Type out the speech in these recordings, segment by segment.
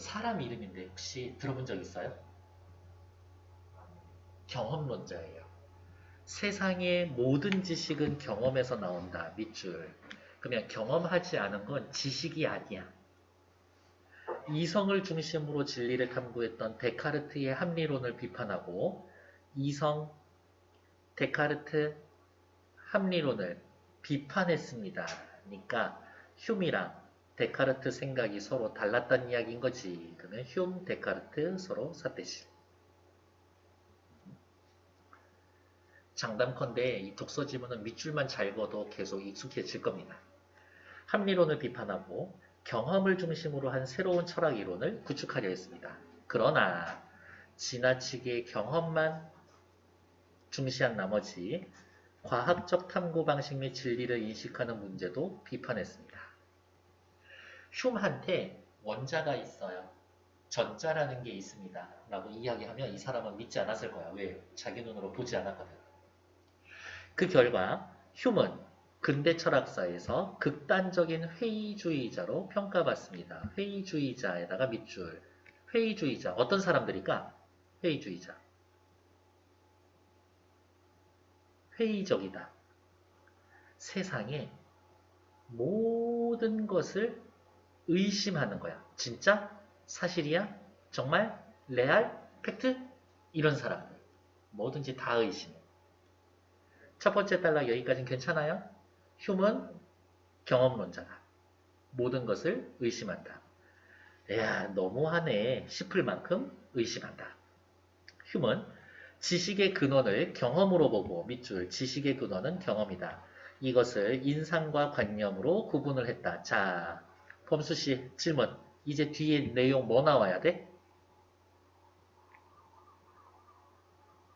사람 이름인데 혹시 들어본 적 있어요? 경험론자예요. 세상의 모든 지식은 경험에서 나온다. 밑줄. 그러면 경험하지 않은 건 지식이 아니야. 이성을 중심으로 진리를 탐구했던 데카르트의 합리론을 비판하고 이성, 데카르트, 합리론을 비판했습니다. 그러니까 휴미랑 데카르트 생각이 서로 달랐다는 이야기인 거지. 그러면 휴, 데카르트 서로 삿대질. 장담컨대 이 독서 지문은 밑줄만 잘 그어도 계속 익숙해질 겁니다. 합리론을 비판하고 경험을 중심으로 한 새로운 철학 이론을 구축하려 했습니다. 그러나 지나치게 경험만 중시한 나머지 과학적 탐구 방식 및 진리를 인식하는 문제도 비판했습니다. 흉한테 원자가 있어요. 전자라는 게 있습니다. 라고 이야기하면 이 사람은 믿지 않았을 거야. 왜? 자기 눈으로 보지 않았거든. 그 결과 휴먼 근대 철학사에서 극단적인 회의주의자로 평가받습니다. 회의주의자에다가 밑줄. 회의주의자. 어떤 사람들일까? 회의주의자. 회의적이다. 세상에 모든 것을 의심하는 거야. 진짜? 사실이야? 정말? 레알? 팩트? 이런 사람들. 뭐든지 다 의심해. 첫 번째 단락 여기까지는 괜찮아요? 휴먼 경험론자다. 모든 것을 의심한다. 야, 너무하네 싶을 만큼 의심한다. 휴먼 지식의 근원을 경험으로 보고 밑줄 지식의 근원은 경험이다. 이것을 인상과 관념으로 구분을 했다. 자, 범수씨 질문. 이제 뒤에 내용 뭐 나와야 돼?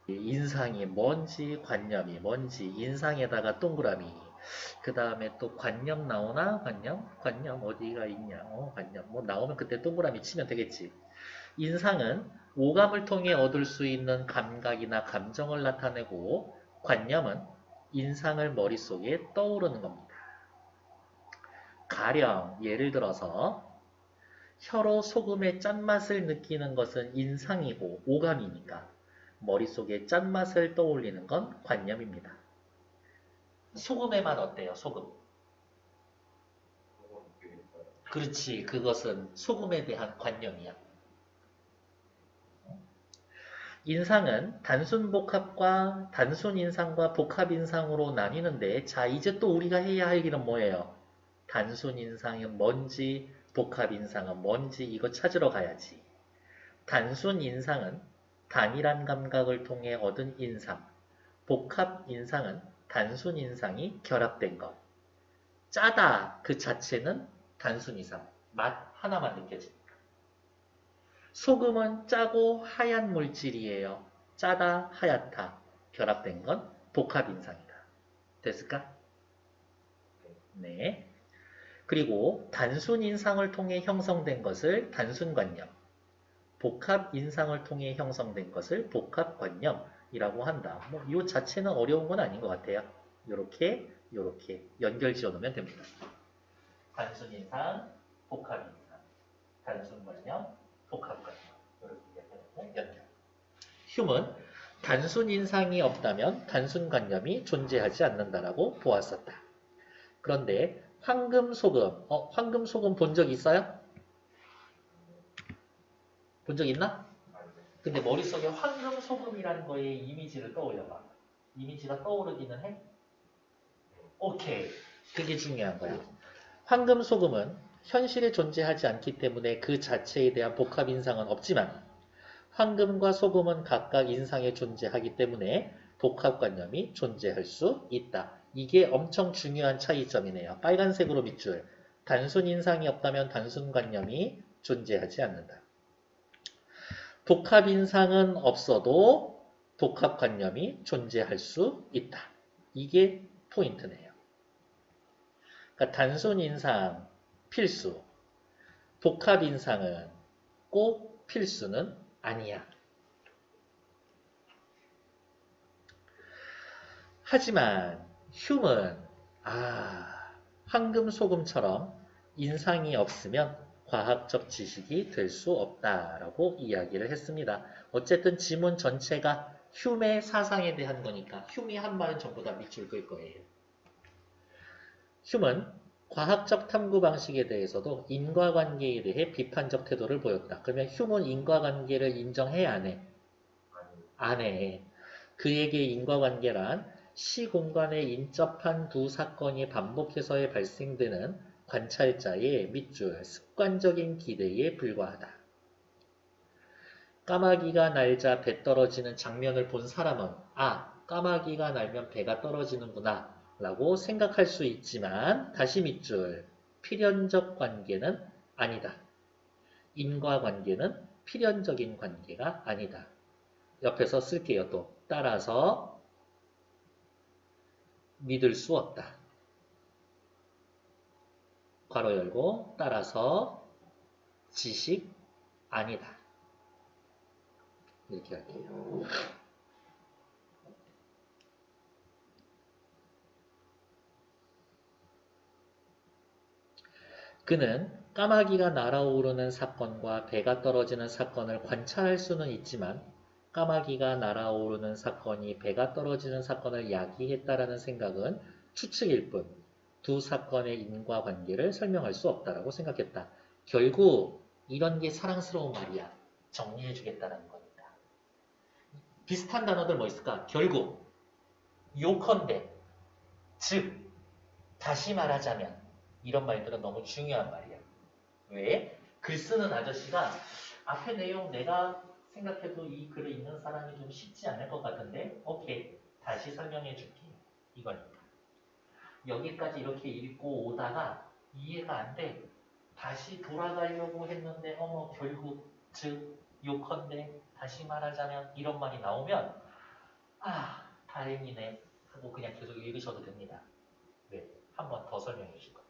인상이 뭔지 관념이 뭔지 인상에다가 동그라미 그 다음에 또 관념 나오나? 관념 어디가 있냐? 관념 뭐 나오면 그때 동그라미 치면 되겠지. 인상은 오감을 통해 얻을 수 있는 감각이나 감정을 나타내고 관념은 인상을 머릿속에 떠오르는 겁니다. 가령 예를 들어서 혀로 소금의 짠맛을 느끼는 것은 인상이고 오감이니까 머릿속에 짠맛을 떠올리는 건 관념입니다. 소금의 맛 어때요? 소금. 그렇지. 그것은 소금에 대한 관념이야. 인상은 단순 복합과 단순 인상과 복합 인상으로 나뉘는데 자 이제 또 우리가 해야 할 일은 뭐예요? 단순 인상은 뭔지 복합 인상은 뭔지 이거 찾으러 가야지. 단순 인상은 단일한 감각을 통해 얻은 인상, 복합 인상은 단순 인상이 결합된 것. 짜다 그 자체는 단순 이상, 맛 하나만 느껴집니다. 소금은 짜고 하얀 물질이에요. 짜다, 하얗다. 결합된 건 복합 인상이다. 됐을까? 네. 그리고 단순 인상을 통해 형성된 것을 단순관념, 복합 인상을 통해 형성된 것을 복합관념이라고 한다. 뭐, 이 자체는 어려운 건 아닌 것 같아요. 요렇게, 요렇게 연결 지어 놓으면 됩니다. 단순 인상, 복합 인상, 단순관념, 복합관념. 이렇게 이야기하면 연결. 휴먼, 단순 인상이 없다면 단순관념이 존재하지 않는다라고 보았었다. 그런데 황금소금, 황금소금 본 적 있어요? 본 적 있나? 근데 머릿속에 황금소금이라는 거에 이미지를 떠올려봐. 이미지가 떠오르기는 해? 오케이. 그게 중요한 거야. 황금소금은 현실에 존재하지 않기 때문에 그 자체에 대한 복합 인상은 없지만 황금과 소금은 각각 인상에 존재하기 때문에 복합관념이 존재할 수 있다. 이게 엄청 중요한 차이점이네요. 빨간색으로 밑줄. 단순 인상이 없다면 단순관념이 존재하지 않는다. 복합 인상은 없어도 복합관념이 존재할 수 있다. 이게 포인트네요. 그러니까 단순 인상 필수, 복합 인상은 꼭 필수는 아니야. 하지만 휴먼, 황금 소금처럼 인상이 없으면 과학적 지식이 될 수 없다라고 이야기를 했습니다. 어쨌든 지문 전체가 휴메 사상에 대한 거니까 휴메 한 말은 전부 다 밑줄 그을 거예요. 휴은 과학적 탐구 방식에 대해서도 인과관계에 대해 비판적 태도를 보였다. 그러면 휴은 인과관계를 인정해 안 해? 안 해. 그에게 인과관계란 시공간에 인접한 두 사건이 반복해서 발생되는 관찰자의 밑줄, 습관적인 기대에 불과하다. 까마귀가 날자 배 떨어지는 장면을 본 사람은 까마귀가 날면 배가 떨어지는구나 라고 생각할 수 있지만 다시 밑줄, 필연적 관계는 아니다. 인과관계는 필연적인 관계가 아니다. 옆에서 쓸게요. 또 따라서 믿을 수 없다. 괄호 열고 따라서 지식 아니다. 이렇게 할게요. 그는 까마귀가 날아오르는 사건과 배가 떨어지는 사건을 관찰할 수는 있지만 까마귀가 날아오르는 사건이 배가 떨어지는 사건을 야기했다라는 생각은 추측일 뿐 두 사건의 인과관계를 설명할 수 없다라고 생각했다. 결국 이런 게 사랑스러운 말이야. 정리해 주겠다는 거니까. 비슷한 단어들 뭐 있을까? 결국, 요컨대, 즉, 다시 말하자면 이런 말들은 너무 중요한 말이야. 왜? 글 쓰는 아저씨가 앞에 내용 내가 생각해도 이 글을 읽는 사람이 좀 쉽지 않을 것 같은데 오케이, 다시 설명해 줄게. 이거니까. 여기까지 이렇게 읽고 오다가 이해가 안 돼. 다시 돌아가려고 했는데 결국 즉 요컨대 다시 말하자면 이런 말이 나오면 다행이네 하고 그냥 계속 읽으셔도 됩니다. 네, 한 번 더 설명해 줄 거예요.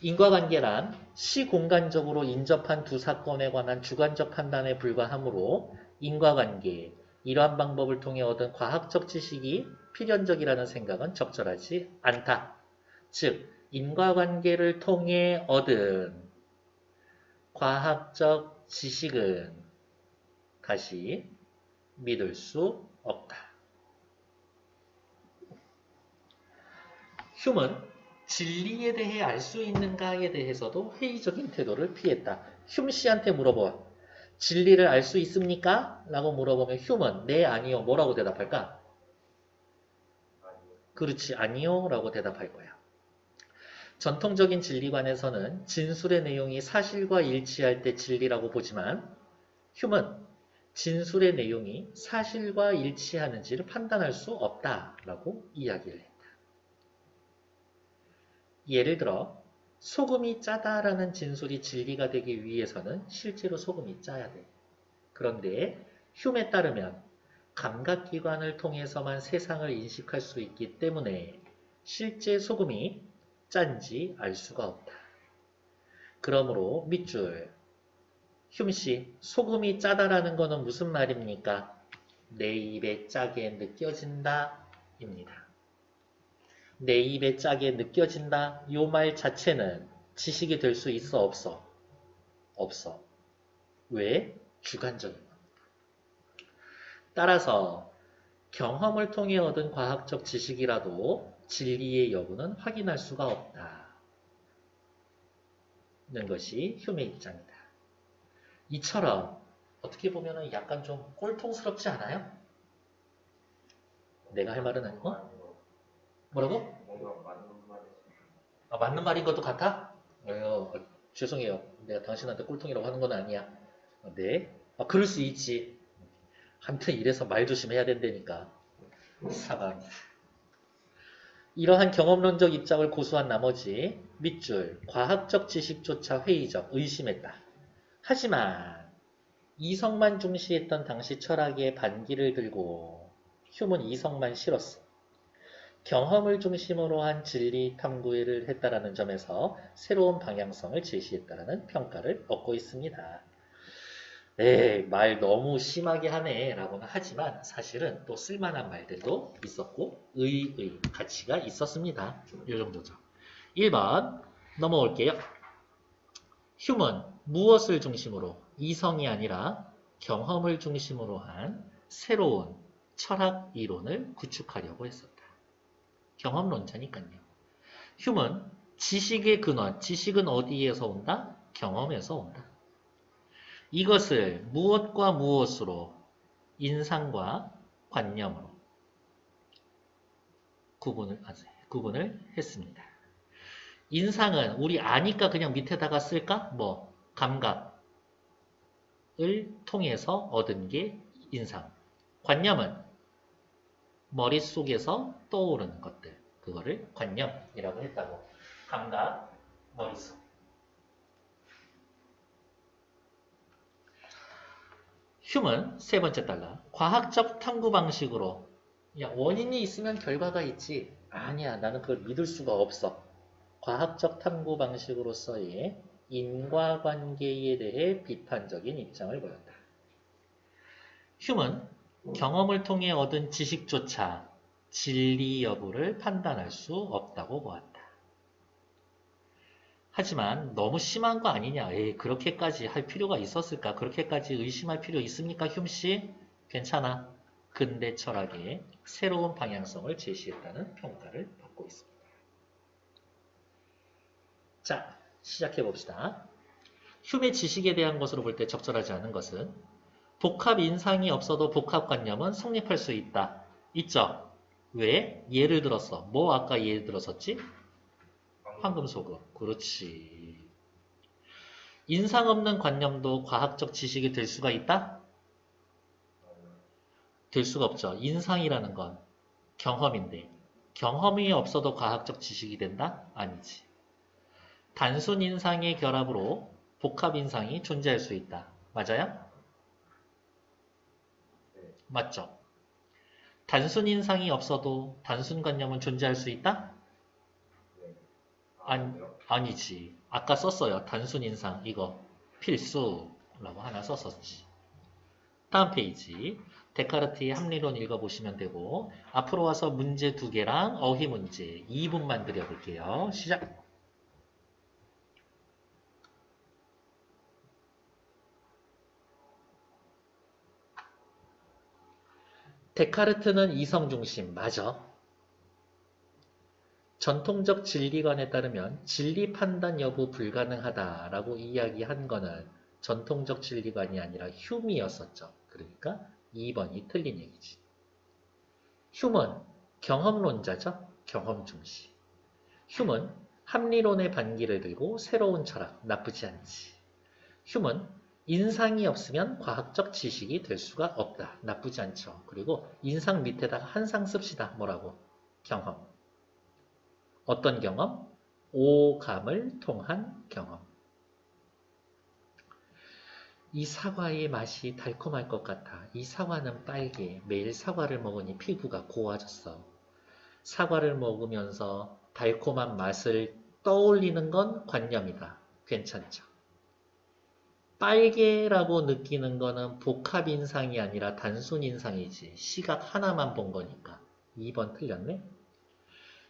인과관계란 시공간적으로 인접한 두 사건에 관한 주관적 판단에 불과하므로 인과관계, 이러한 방법을 통해 얻은 과학적 지식이 필연적이라는 생각은 적절하지 않다. 즉, 인과관계를 통해 얻은 과학적 지식은 다시 믿을 수 없다. 휴은 진리에 대해 알 수 있는가에 대해서도 회의적인 태도를 피했다. 휴 씨한테 물어봐. 진리를 알 수 있습니까? 라고 물어보면 휴은 네, 아니요. 뭐라고 대답할까? 그렇지, 아니요. 라고 대답할 거야. 전통적인 진리관에서는 진술의 내용이 사실과 일치할 때 진리라고 보지만 휴은 진술의 내용이 사실과 일치하는지를 판단할 수 없다라고 이야기를 했다. 예를 들어 소금이 짜다라는 진술이 진리가 되기 위해서는 실제로 소금이 짜야 돼. 그런데 휴에 따르면 감각기관을 통해서만 세상을 인식할 수 있기 때문에 실제 소금이 짠지 알 수가 없다. 그러므로 밑줄 휴씨, 소금이 짜다라는 거는 무슨 말입니까? 내 입에 짜게 느껴진다 입니다. 내 입에 짜게 느껴진다. 요 말 자체는 지식이 될 수 있어, 없어? 없어. 왜? 주관적인 겁니다. 따라서 경험을 통해 얻은 과학적 지식이라도 진리의 여부는 확인할 수가 없다는 것이 휴메의 입장이다. 이처럼 어떻게 보면 약간 좀 꼴통스럽지 않아요? 내가 할 말은 아니고? 뭐라고? 맞는 말인 것도 같아? 죄송해요. 내가 당신한테 꼴통이라고 하는 건 아니야. 네? 그럴 수 있지. 아무튼 이래서 말 조심해야 된다니까. 사과. 이러한 경험론적 입장을 고수한 나머지 밑줄, 과학적 지식조차 회의적, 의심했다. 하지만 이성만 중시했던 당시 철학의 반기를 들고 휴은 이성만 실었어. 경험을 중심으로 한 진리 탐구를 했다라는 점에서 새로운 방향성을 제시했다라는 평가를 얻고 있습니다. 네, 말 너무 심하게 하네 라고는 하지만 사실은 또 쓸만한 말들도 있었고 의의 가치가 있었습니다. 이 정도죠. 1번 넘어올게요. 휴먼, 무엇을 중심으로? 이성이 아니라 경험을 중심으로 한 새로운 철학 이론을 구축하려고 했었다. 경험론자니까요. 휴먼, 지식의 근원, 지식은 어디에서 온다? 경험에서 온다. 이것을 무엇과 무엇으로? 인상과 관념으로 구분을 했습니다. 인상은 우리 아니까 그냥 밑에다가 쓸까? 뭐 감각을 통해서 얻은 게 인상. 관념은 머릿속에서 떠오르는 것들. 그거를 관념이라고 했다고. 감각, 머릿속. 휴먼, 세 번째 달라. 과학적 탐구 방식으로. 야, 원인이 있으면 결과가 있지. 아니야, 나는 그걸 믿을 수가 없어. 과학적 탐구 방식으로서의 인과관계에 대해 비판적인 입장을 보였다. 휴먼, 경험을 통해 얻은 지식조차 진리 여부를 판단할 수 없다고 보았다. 하지만 너무 심한 거 아니냐. 에이, 그렇게까지 할 필요가 있었을까? 그렇게까지 의심할 필요 있습니까, 흉씨? 괜찮아. 근대 철학의 새로운 방향성을 제시했다는 평가를 받고 있습니다. 자, 시작해 봅시다. 휴메 지식에 대한 것으로 볼 때 적절하지 않은 것은 복합 인상이 없어도 복합관념은 성립할 수 있다. 있죠? 왜? 예를 들어서 뭐 아까 예를 들었었지? 황금소금. 그렇지. 인상 없는 관념도 과학적 지식이 될 수가 있다? 될 수가 없죠. 인상이라는 건 경험인데 경험이 없어도 과학적 지식이 된다? 아니지. 단순 인상의 결합으로 복합 인상이 존재할 수 있다. 맞아요? 맞죠? 단순 인상이 없어도 단순 관념은 존재할 수 있다? 아니지. 아까 썼어요. 단순 인상 이거 필수라고 하나 썼었지. 다음 페이지. 데카르트의 합리론 읽어보시면 되고 앞으로 와서 문제 2개랑 어휘 문제 2분만 드려볼게요. 시작! 데카르트는 이성 중심, 맞아. 전통적 진리관에 따르면 진리 판단 여부 불가능하다라고 이야기한 거는 전통적 진리관이 아니라 휴미였었죠. 그러니까 2번이 틀린 얘기지. 휴먼, 경험론자죠. 경험 중시. 휴먼, 합리론의 반기를 들고 새로운 철학, 나쁘지 않지. 휴먼, 인상이 없으면 과학적 지식이 될 수가 없다. 나쁘지 않죠. 그리고 인상 밑에다가 한 상 씁시다. 뭐라고? 경험. 어떤 경험? 오감을 통한 경험. 이 사과의 맛이 달콤할 것 같아. 이 사과는 빨개. 매일 사과를 먹으니 피부가 고와졌어. 사과를 먹으면서 달콤한 맛을 떠올리는 건 관념이다. 괜찮죠? 빨개라고 느끼는 거는 복합 인상이 아니라 단순 인상이지. 시각 하나만 본 거니까. 2번 틀렸네?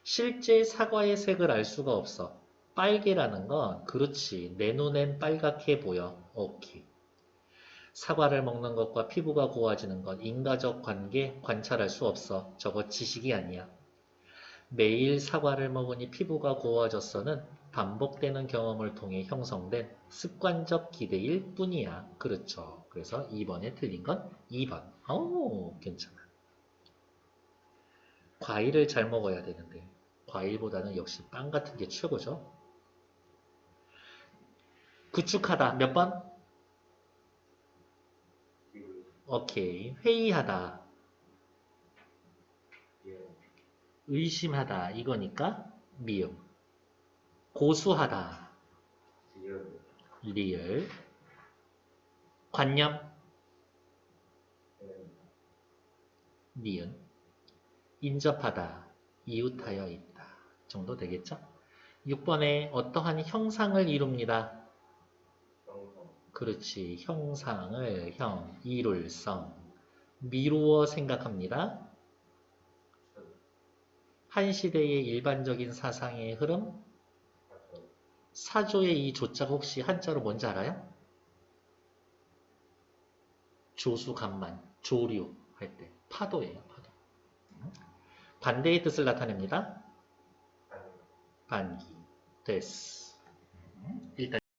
실제 사과의 색을 알 수가 없어. 빨개라는 건 그렇지. 내 눈엔 빨갛게 보여. 오케이. 사과를 먹는 것과 피부가 고와지는 건 인과적 관계 관찰할 수 없어. 저거 지식이 아니야. 매일 사과를 먹으니 피부가 고와졌어는 반복되는 경험을 통해 형성된 습관적 기대일 뿐이야. 그렇죠. 그래서 2번에 틀린 건 2번. 오, 괜찮아. 과일을 잘 먹어야 되는데 과일보다는 역시 빵 같은 게 최고죠. 구축하다. 몇 번? 오케이. 회의하다. 의심하다. 이거니까 미음. 고수하다. 리을. 관념. 니은. 인접하다. 이웃하여 있다. 정도 되겠죠? 6번에 어떠한 형상을 이룹니다. 그렇지. 형상을 이룰성. 미루어 생각합니다. 한 시대의 일반적인 사상의 흐름. 사조의 이 조자가 혹시 한자로 뭔지 알아요? 조수간만, 조류 할 때 파도예요. 파도. 반대의 뜻을 나타냅니다. 반기. 됐어.